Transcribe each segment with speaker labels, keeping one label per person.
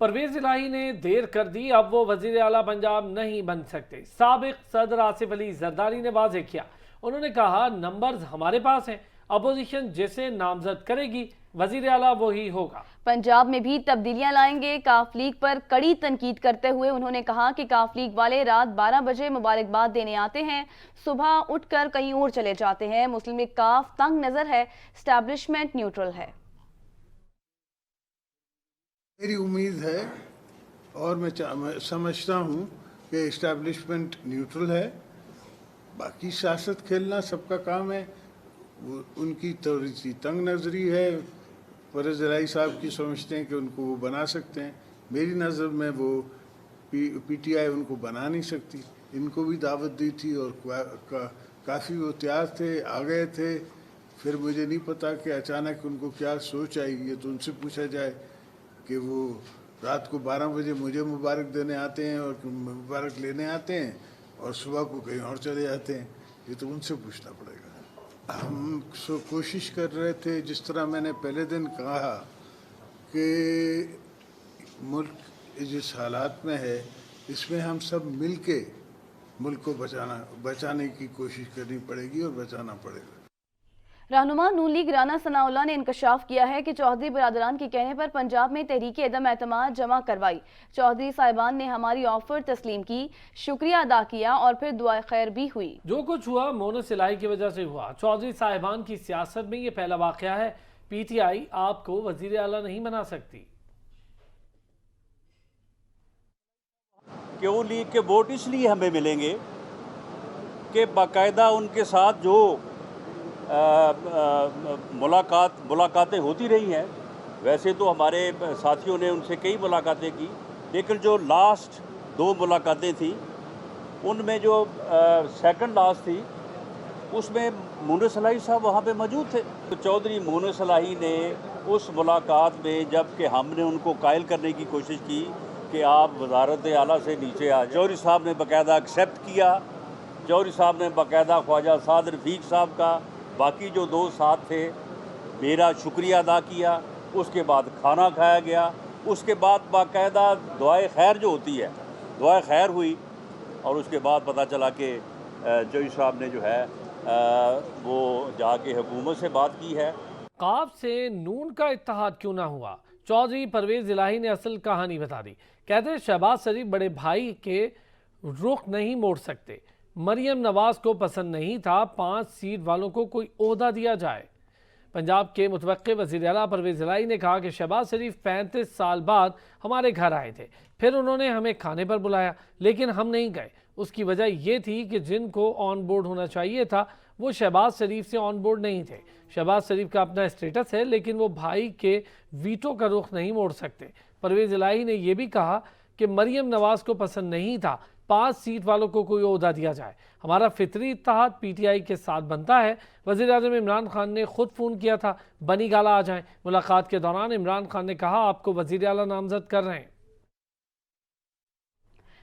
Speaker 1: پرویز الہی نے دیر کر دی، اب وہ وزیر اعلیٰ پنجاب نہیں بن سکتے۔ سابق صدر آصف علی زرداری نے واضح کیا، انہوں نے کہا نمبرز ہمارے پاس ہیں، اپوزیشن جسے نامزد کرے گی وزیر اعلیٰ وہی ہوگا۔
Speaker 2: پنجاب میں بھی تبدیلیاں لائیں گے۔ کاف لیگ پر کڑی تنقید کرتے ہوئے انہوں نے کہا کہ کاف لیگ والے رات 12 بجے مبارکباد دینے آتے ہیں، صبح اٹھ کر کہیں اور چلے جاتے ہیں۔ مسلم لیگ کاف تنگ نظر ہے، اسٹیبلشمنٹ نیوٹرل ہے۔
Speaker 3: میری امید ہے اور میں سمجھتا ہوں کہ اسٹیبلشمنٹ نیوٹرل ہے، باقی سیاست کھیلنا سب کا کام ہے، ان کی تھوڑی سی تنگ نظری ہے۔ پرویز الہی صاحب کی سمجھتے ہیں کہ ان کو وہ بنا سکتے ہیں، میری نظر میں وہ پی ٹی آئی ان کو بنا نہیں سکتی۔ ان کو بھی دعوت دی تھی اور کافی وہ تیار تھے، آ گئے تھے، پھر مجھے نہیں پتا کہ اچانک ان کو کیا سوچ آئی، یہ تو ان سے پوچھا جائے کہ وہ رات کو 12 بجے مجھے مبارک دینے آتے ہیں اور مبارک لینے آتے ہیں اور صبح کو کہیں اور چلے جاتے ہیں، یہ تو ان سے پوچھنا پڑے گا۔ ہم کوشش کر رہے تھے، جس طرح میں نے پہلے دن کہا کہ ملک جس حالات میں ہے اس میں ہم سب مل کے ملک کو بچانے کی کوشش کرنی پڑے گی اور بچانا پڑے گا۔
Speaker 2: رہنما نون لیگ رانا ثناء اللہ نے انکشاف کیا ہے کہ چودھری برادران کے کہنے پر پنجاب میں تحریک عدم اعتماد جمع کروائی۔ چودھری صاحبان نے ہماری آفر تسلیم کی، شکریہ ادا کیا اور پھر دعائے خیر بھی ہوئی۔
Speaker 1: جو کچھ ہوا مونس الہی کی وجہ سے ہوا۔ چودھری صاحبان کی سیاست میں یہ پہلا واقعہ ہے۔ پی ٹی آئی آپ کو وزیر اعلیٰ نہیں بنا سکتی۔
Speaker 4: کیوں لیگ کے ووٹ اس لیے ہمیں ملیں گے کہ باقاعدہ ان کے ساتھ جو ملاقاتیں ہوتی رہی ہیں، ویسے تو ہمارے ساتھیوں نے ان سے کئی ملاقاتیں کی، لیکن جو لاسٹ 2 ملاقاتیں تھیں ان میں جو سیکنڈ لاسٹ تھی اس میں مونس الہی صاحب وہاں پہ موجود تھے۔ تو چودھری مونس الہی نے اس ملاقات میں جب کہ ہم نے ان کو قائل کرنے کی کوشش کی کہ آپ وزارت اعلیٰ سے نیچے آ، چودھری صاحب نے باقاعدہ ایکسیپٹ کیا۔ چودھری صاحب نے باقاعدہ خواجہ سعد رفیق صاحب کا، باقی جو 2 ساتھ تھے، میرا شکریہ ادا کیا۔ اس کے بعد کھانا کھایا گیا، اس کے بعد باقاعدہ دعائے خیر جو ہوتی ہے، دعائے خیر ہوئی، اور اس کے بعد پتہ چلا کہ چودھری صاحب نے جو ہے وہ جا کے حکومت سے بات کی ہے۔
Speaker 1: قاف سے نون کا اتحاد کیوں نہ ہوا؟ چودھری پرویز الہی نے اصل کہانی بتا دی۔ کہتے ہیں شہباز شریف بڑے بھائی کے رخ نہیں موڑ سکتے۔ مریم نواز کو پسند نہیں تھا 5 سیٹ والوں کو کوئی عہدہ دیا جائے۔ پنجاب کے متوقع وزیر اعلیٰ پرویز الہی نے کہا کہ شہباز شریف 35 سال بعد ہمارے گھر آئے تھے، پھر انہوں نے ہمیں کھانے پر بلایا لیکن ہم نہیں گئے۔ اس کی وجہ یہ تھی کہ جن کو آن بورڈ ہونا چاہیے تھا وہ شہباز شریف سے آن بورڈ نہیں تھے۔ شہباز شریف کا اپنا اسٹیٹس ہے لیکن وہ بھائی کے ویٹو کا رخ نہیں موڑ سکتے۔ پرویز الہی نے یہ بھی کہا کہ مریم نواز کو پسند نہیں تھا 5 سیٹ والوں کو کوئی عہدہ دیا جائے۔ ہمارا فطری اتحاد پی ٹی آئی کے ساتھ بنتا ہے۔ وزیر اعظم عمران خان نے خود فون کیا تھا، بنی گالہ آ جائیں۔ ملاقات کے دوران عمران خان نے کہا آپ کو وزیر اعلیٰ نامزد کر رہے ہیں۔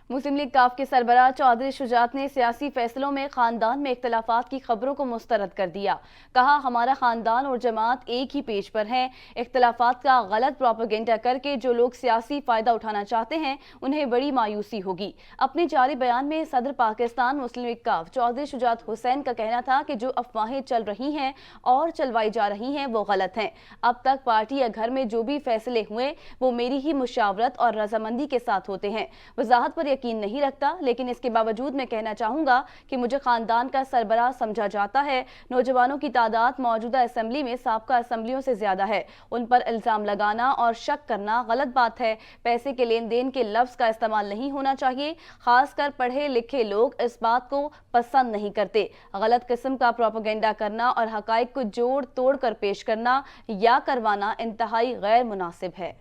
Speaker 2: مسلم لیگ کاف کے سربراہ چودھری شجاعت نے سیاسی فیصلوں میں خاندان میں اختلافات کی خبروں کو مسترد کر دیا۔ کہا ہمارا خاندان اور جماعت ایک ہی پیج پر ہیں۔ اختلافات کا غلط پروپیگنڈا کر کے جو لوگ سیاسی فائدہ اٹھانا چاہتے ہیں انہیں بڑی مایوسی ہوگی۔ اپنے جاری بیان میں صدر پاکستان مسلم لیگ کاف چودھری شجاعت حسین کا کہنا تھا کہ جو افواہیں چل رہی ہیں اور چلوائی جا رہی ہیں وہ غلط ہیں۔ اب تک پارٹی یا گھر میں جو بھی فیصلے ہوئے وہ میری ہی مشاورت اور رضامندی کے ساتھ ہوتے ہیں۔ وضاحت پر یقین نہیں رکھتا، لیکن اس کے باوجود میں کہنا چاہوں گا کہ مجھے خاندان کا سربراہ سمجھا جاتا ہے۔ نوجوانوں کی تعداد موجودہ اسمبلی میں سابقہ اسمبلیوں سے زیادہ ہے۔ ان پر الزام لگانا اور شک کرنا غلط بات ہے۔ پیسے کے لین دین کے لفظ کا استعمال نہیں ہونا چاہیے۔ خاص کر پڑھے لکھے لوگ اس بات کو پسند نہیں کرتے۔ غلط قسم کا پروپیگنڈا کرنا اور حقائق کو جوڑ توڑ کر پیش کرنا یا کروانا انتہائی غیر مناسب ہے۔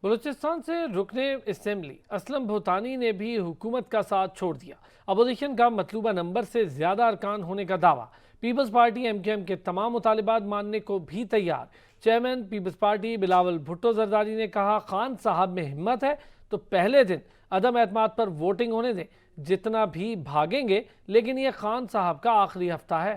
Speaker 1: بلوچستان سے رکن اسمبلی اسلم بھوتانی نے بھی حکومت کا ساتھ چھوڑ دیا۔ اپوزیشن کا مطلوبہ نمبر سے زیادہ ارکان ہونے کا دعویٰ۔ Peoples Party M Q M کے تمام مطالبات ماننے کو بھی تیار۔ چیئرمین پیپلز پارٹی بلاول بھٹو زرداری نے کہا خان صاحب میں ہمت ہے تو پہلے دن عدم اعتماد پر ووٹنگ ہونے دیں، جتنا بھی بھاگیں گے، لیکن یہ خان صاحب کا آخری ہفتہ ہے۔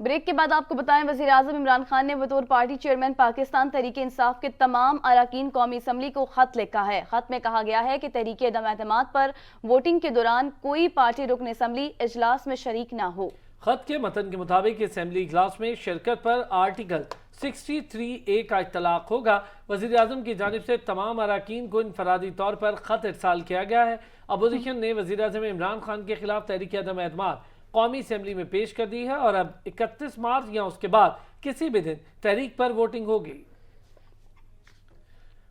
Speaker 2: بریک کے بعد آپ کو بتائیں وزیر اعظم عمران خان نے بطور پارٹی چیئرمین پاکستان تحریک انصاف کے تمام اراکین قومی اسمبلی کو خط لکھا ہے۔ خط میں کہا گیا ہے کہ تحریک عدم اعتماد پر ووٹنگ کے دوران کوئی پارٹی رکن اسمبلی اجلاس میں شریک نہ ہو۔
Speaker 1: خط کے متن کے مطابق اسمبلی اجلاس میں شرکت پر آرٹیکل 63A کا اطلاق ہوگا۔ وزیر اعظم کی جانب سے تمام اراکین کو انفرادی طور پر خط ارسال کیا گیا ہے۔ اپوزیشن نے وزیر اعظم عمران خان کے خلاف تحریک عدم اعتماد قومی اسمبلی میں پیش کر دی ہے اور اب 31 مارچ یا اس کے بعد کسی بھی دن تحریک پر ووٹنگ ہوگی۔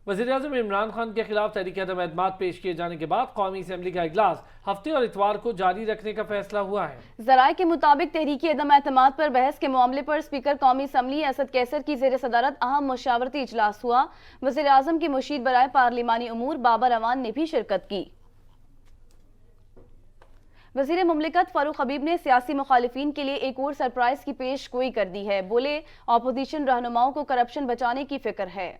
Speaker 1: وزیر اعظم عمران خان کے خلاف تحریک عدم اعتماد پیش کیے جانے کے بعد قومی اسمبلی کا اجلاس ہفتے اور اتوار کو جاری رکھنے کا فیصلہ ہوا ہے۔
Speaker 2: ذرائع کے مطابق تحریک عدم اعتماد پر بحث کے معاملے پر اسپیکر قومی اسمبلی اسد کیسر کی زیر صدارت اہم مشاورتی اجلاس ہوا۔ وزیر اعظم کی مشیر برائے پارلیمانی امور بابر اعوان نے بھی شرکت کی۔ وزیر مملکت فاروق حبیب نے سیاسی مخالفین کے لیے ایک اور سرپرائز کی پیش گوئی کر دی ہے۔ بولے اپوزیشن رہنماؤں کو کرپشن بچانے کی فکر ہے۔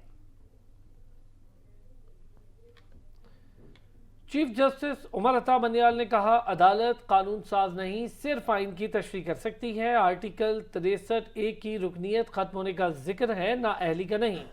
Speaker 1: چیف جسٹس عمر عطا بندیال نے کہا عدالت قانون ساز نہیں صرف آئین کی تشریح کر سکتی ہے۔ آرٹیکل 63A کی رکنیت ختم ہونے کا ذکر ہے، نااہلی کا نہیں۔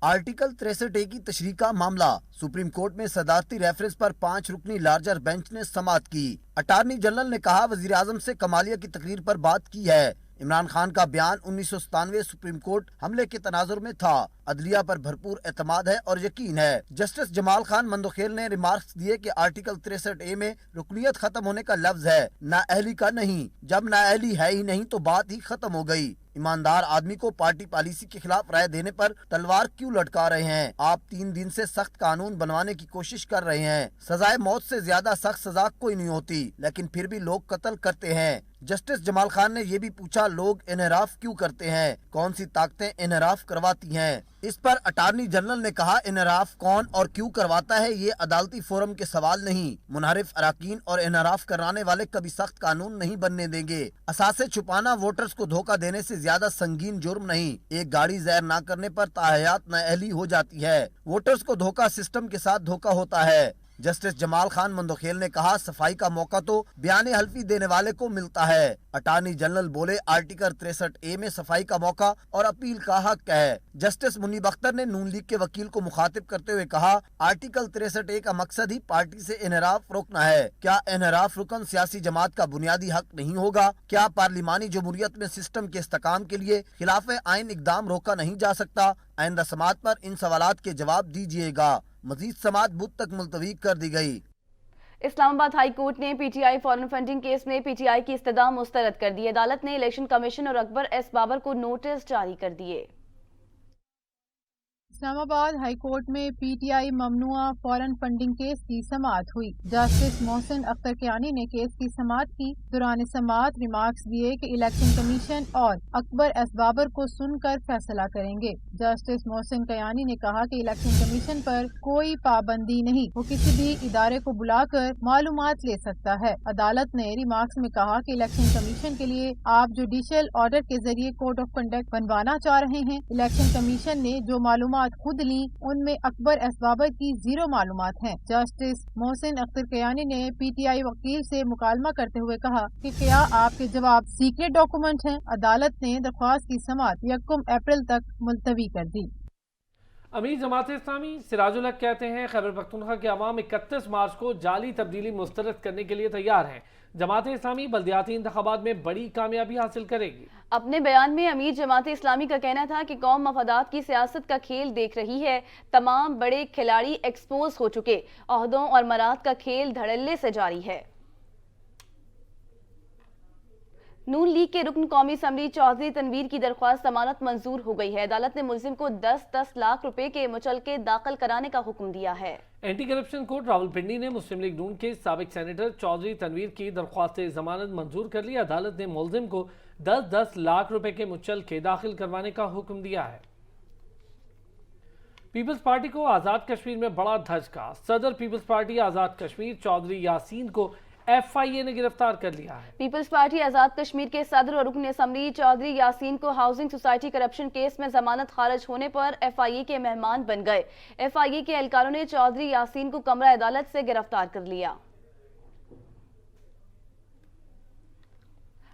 Speaker 5: آرٹیکل 63A کی تشریح کا معاملہ سپریم کورٹ میں صدارتی ریفرنس پر 5 رکنی لارجر بینچ نے سماعت کی۔ اٹارنی جنرل نے کہا وزیر اعظم سے کمالیہ کی تقریر پر بات کی ہے۔ عمران خان کا بیان 1997 سپریم کورٹ حملے کے تناظر میں تھا۔ عدلیہ پر بھرپور اعتماد ہے اور یقین ہے۔ جسٹس جمال خان مندوخیل نے ریمارکس دیے کہ آرٹیکل 63A میں رکنیت ختم ہونے کا لفظ ہے، نااہلی کا نہیں۔ جب نااہلی ہے ہی نہیں تو بات ہی ختم ہو گئی۔ ایماندار آدمی کو پارٹی پالیسی کے خلاف رائے دینے پر تلوار کیوں لٹکا رہے ہیں؟ آپ 3 دن سے سخت قانون بنوانے کی کوشش کر رہے ہیں۔ سزائے موت سے زیادہ سخت سزا کوئی نہیں ہوتی، لیکن پھر بھی لوگ قتل کرتے ہیں۔ جسٹس جمال خان نے یہ بھی پوچھا لوگ انحراف کیوں کرتے ہیں، کون سی طاقتیں انحراف کرواتی ہیں؟ اس پر اٹارنی جنرل نے کہا انحراف کون اور کیوں کرواتا ہے یہ عدالتی فورم کے سوال نہیں۔ منحرف اراکین اور انحراف کرانے والے کبھی سخت قانون نہیں بننے دیں گے۔ اثاثے چھپانا ووٹرز کو دھوکہ دینے سے زیادہ سنگین جرم نہیں۔ ایک گاڑی زہر نہ کرنے پر تاحیات نااہلی ہو جاتی ہے۔ ووٹرز کو دھوکہ سسٹم کے ساتھ دھوکہ ہوتا ہے۔ جسٹس جمال خان مندوخیل نے کہا صفائی کا موقع تو بیان حلفی دینے والے کو ملتا ہے۔ اٹارنی جنرل بولے آرٹیکل 63A میں صفائی کا موقع اور اپیل کا حق ہے۔ جسٹس منیب اختر نے نون لیگ کے وکیل کو مخاطب کرتے ہوئے کہا آرٹیکل 63A کا مقصد ہی پارٹی سے انحراف روکنا ہے۔ کیا انحراف رکن سیاسی جماعت کا بنیادی حق نہیں ہوگا؟ کیا پارلیمانی جمہوریت میں سسٹم کے استحکام کے لیے خلاف آئین اقدام روکا نہیں جا سکتا؟ آئندہ سماعت پر ان سوالات کے جواب دیجیے گا۔ مزید سماعت بدھ تک ملتوی کر دی گئی۔
Speaker 2: اسلام آباد ہائی کورٹ نے پی ٹی آئی فارن فنڈنگ کیس میں پی ٹی آئی کی استدعا مسترد کر دی۔ عدالت نے الیکشن کمیشن اور اکبر ایس بابر کو نوٹس جاری کر دیے۔
Speaker 6: اسلام آباد ہائی کورٹ میں پی ٹی آئی ممنوعہ فارن فنڈنگ کیس کی سماعت ہوئی۔ جسٹس محسن اختر کیانی نے کیس کی سماعت کی۔ دوران سماعت ریمارکس دیے کہ الیکشن کمیشن اور اکبر ایس بابر کو سن کر فیصلہ کریں گے۔ جسٹس محسن کیانی نے کہا کہ الیکشن کمیشن پر کوئی پابندی نہیں، وہ کسی بھی ادارے کو بلا کر معلومات لے سکتا ہے۔ عدالت نے ریمارکس میں کہا کہ الیکشن کمیشن کے لیے آپ جوڈیشل آرڈر کے ذریعے کوڈ آف کنڈکٹ بنوانا چاہ رہے ہیں۔ الیکشن کمیشن نے جو معلومات خود لی ان میں اکبر ایس بابر کی 0 معلومات ہیں۔ جسٹس محسن اختر کیانی نے پی ٹی آئی وکیل سے مکالمہ کرتے ہوئے کہا کہ کیا آپ کے جواب سیکریٹ ڈاکومنٹ ہیں؟ عدالت نے درخواست کی سماعت 1 اپریل تک ملتوی کر دی۔
Speaker 1: امیر جماعت اسلامی سراج الحق کہتے ہیں خیبر پختونخوا کے عوام 31 مارچ کو جعلی تبدیلی مسترد کرنے کے لیے تیار ہیں۔ جماعت اسلامی بلدیاتی انتخابات میں بڑی کامیابی حاصل کرے گی۔
Speaker 2: اپنے بیان میں امیر جماعت اسلامی کا کہنا تھا کہ قوم مفادات کی سیاست کا کھیل دیکھ رہی ہے۔ تمام بڑے کھلاڑی ایکسپوز ہو چکے، عہدوں اور مراد کا کھیل دھڑلے سے جاری ہے۔ نون لیگ کے رکن قومی اسمبلی چودھری تنویر کی درخواست ضمانت منظور ہو گئی ہے۔ عدالت نے ملزم کو 10 لاکھ روپے کے مچلقے داخل کرانے کا حکم دیا ہے۔
Speaker 1: اینٹی کرپشن کورٹ راولپنڈی نے مسلم لیگ نون کے سابق سینیٹر چودھری تنویر کی درخواست ضمانت منظور کر لی۔ عدالت نے ملزم کو 10 لاکھ روپے کے مچلقے داخل کروانے کا حکم دیا ہے۔ پیپلز پارٹی کو آزاد کشمیر میں بڑا دھچکا۔ صدر پیپلز پارٹی آزاد کشمیر چودھری یاسین کو ایف آئی اے نے گرفتار کر لیا ہے۔
Speaker 2: پیپلز پارٹی آزاد کشمیر کے صدر اور رکن اسمبلی چودھری یاسین کو ہاؤسنگ سوسائٹی کرپشن کیس میں ضمانت خارج ہونے پر ایف آئی اے کے مہمان بن گئے۔ ایف آئی اے کے اہلکاروں نے چودھری یاسین کو کمرہ عدالت سے گرفتار کر لیا۔